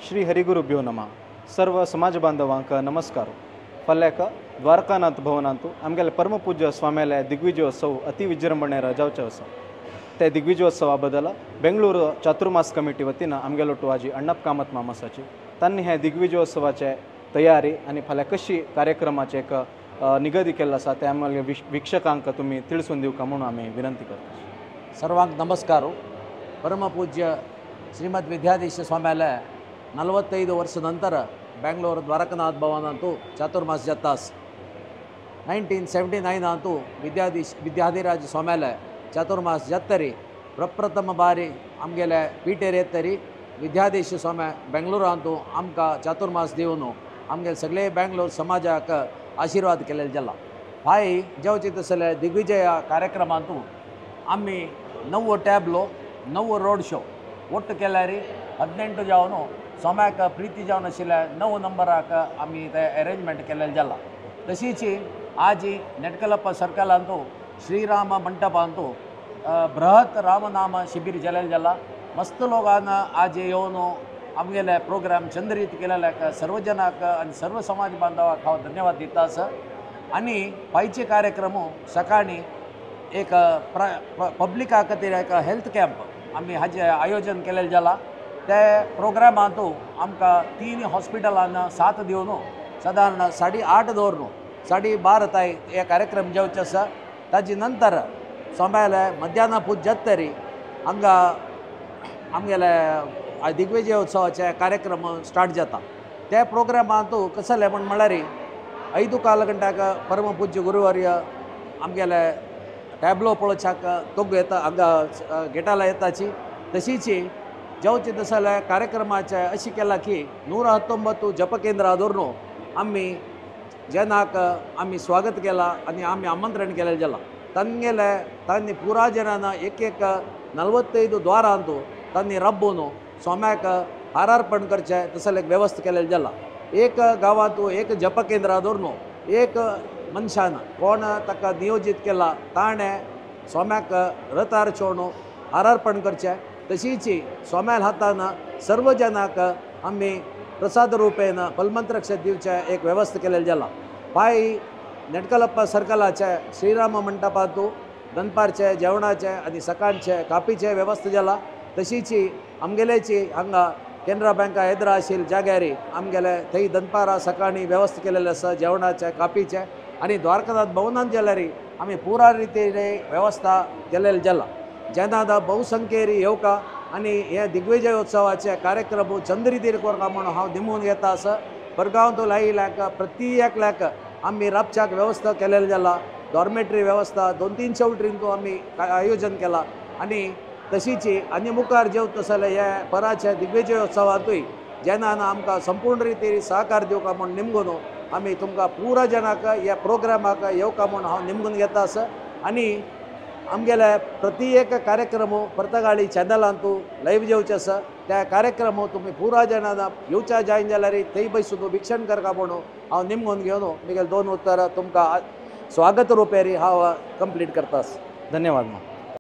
श्री हरिगुरुभ्यो नमः. सर्व समाज बांधवांक नमस्कार. फल्याक द्वारकानाथ भवनांतू आमगेले परमपूज्य स्वाम्याले दिग्विजयोत्सव अति विजृंभणेर जावचे आसा. ते दिग्विजयोत्सवा बद्दल बेंगळूरू चातुर्मास कमिटी वतीन आमगेलो आजी अण्णप कामत मामासाची तांणी हे दिग्विजयोत्सवाचे तयारी आणि फाल्यां कशी कार्यक्रमाचे एक निगदी केल्लो आसा ते आमगे वीक्षकांक तुमी तिळसून दिवका म्हणून आमी विनंती करता. सर्वांक नमस्कार. परमपूज्य ಶ್ರೀಮದ್ ವಿದ್ಯಾಧೀಶ ಸ್ವಾಮ್ಯಾಲ 45 ವರ್ಷದ ನಂತರ ಬೆಂಗಳೂರು ದ್ವಾರಕಾನಾಥ ಭವನಂತೂ ಚಾತುರ್ಮಾಸ ಜತ್ತಾಸ್ 1979 ಅಂತೂ ವಿದ್ಯಾಧಿರಾಜ ಸ್ವಾಮ್ಯಾಲ ಚಾತುರ್ಮಾಸ ಜತ್ತರಿ ಪ್ರಪ್ರಥಮ ಬಾರಿ ಆಮಗೆಲೆ ಪೀಟೇರಿ ಎತ್ತರಿ विद्याधीश स्वाम्या बेंगळूरू ಅಂತೂ आमकां चातुर्मास दिवन आमगे सगळे बेंगळूर समाजाक आशीर्वाद केलेले जाला. हाय जेवचे तसले दिग्विजय कार्यक्रमांतू आम्ही 9 टॅब्लो 9 रोड शो ಒಟ್ಟು केल्यारी 18 जावन स्वाम्याक प्रिती जावन आशिल्ल्या 9 नंबराक आमी ते अरेंजमेंट केलेले जाला. तशीच आज नेटकलप्पा सर्कलांतू श्रीराम मंटपांतू बृहत रामनाम शिबिर केलेले जाला. मस्त लोकांना आज येवन आमगेले प्रोग्राम चंद्रीत केलेल्याक सर्व जनाक आनी सर्व समाज बांधवाक हांव धन्यवाद दिता आसा. आनी पायचे कार्यक्रम सकाळी एक पब्लिका खातीर एक हेल्थ कॅम्प आमी हाजे आयोजन केलेले जाला. ते प्रोग्रामांतू आमकां 3 हॉस्पिटलान साथ दिवन साधारण 8:30 दवरून 12:30 ताई हे कार्यक्रम जेवचे आसा. ताजे नंतर स्वाम्याले मध्यान पूज जत्तरी हांगा आमगेले दिग्विजयोत्सवाचे कार्यक्रम स्टार्ट जाता. त्या प्रोग्रामांतू कसले म्हळ्यार 5 गंटाक परमपूज्य गुरुवर्य आमगेले टॅब्लो पळोवच्याक तोग येता हांगा गेटाला येताची. तशीच जेवचे तसले कार्यक्रमाचे अशी केला की 119 जपकेंद्रा दवरून आमी जनाक आमी स्वागत केला आनी आमी आमंत्रण केलेले जाला. तांणी पुरा जनांना एक 45 द्वारांतू तांणी रब्बून स्वाम्याक हारार्पण करचे तसले व्यवस्था केलेले जाला. एक गांवांतू एक जपकेंद्रा दवरून एक मनशान कोण ताका नियोजीत केला ताणें स्वाम्याक रथार चोवन हारार्पण करचें. तशीच स्वाम्याल हातान सर्व जनाक आमी प्रसाद रुपेन फलमंत्रक्ष दिवचे एक व्यवस्था केलेली जाला. पाय नेटकलप्पा सर्कलाचे श्रीराम मंटपांतू दनपारचे जेवणाचे आनी सकाळचे कापीचे व्यवस्था जाला. तशीच आमगेलेची हांगा केनरा बँका येद्रा आशिल्ल्या जाग्यार आमगेले थंय दनपारा सकाळी व्यवस्था केलेले आसा जेवणाचे कापीचे. आनी द्वारकानाथ भवनांत गेल्यार आमी पुरा रितीन व्यवस्था केलेली जाला. जेन्ना बहुसंख्येन येवका आनी हे दिग्विजयोत्सवाचे कार्यक्रम चंद्रीतीर करता म्हणून हांव निमून येता आसा. परगांव लायल्याक प्रति एकल्याक आमी राबच्याक व्यवस्था केलेली जाला. डॉर्मेटरी व्यवस्था 2-3 चौटरींतू आमी आयोजन केला. आनी तशीच आनी मुखार जेवता तसले हे पराच्या दिग्विजयोत्सवांतूय जेन्ना आमकां संपूर्ण रितीन सहकार दिवका म्हूण निमगून आमी तुमकां पुरा जनाक ह्या प्रोग्रामाक येवका म्हूण हांव निमगून घेता आसा. आनी आमगेले प्रति एक कार्यक्रम परतगाळी चॅनलांतू लायव्ह जेवचे आसा. त्या कार्यक्रम तुमी पुरा जनांना येवच्या जायन जाल्यार थंय बसून वीक्षण करता म्हणून हांव निमगून घेवन म्हगेले 2 उत्तर तुमकां स्वागत रुपेरी हांव कंप्लीट करता. धन्यवाद.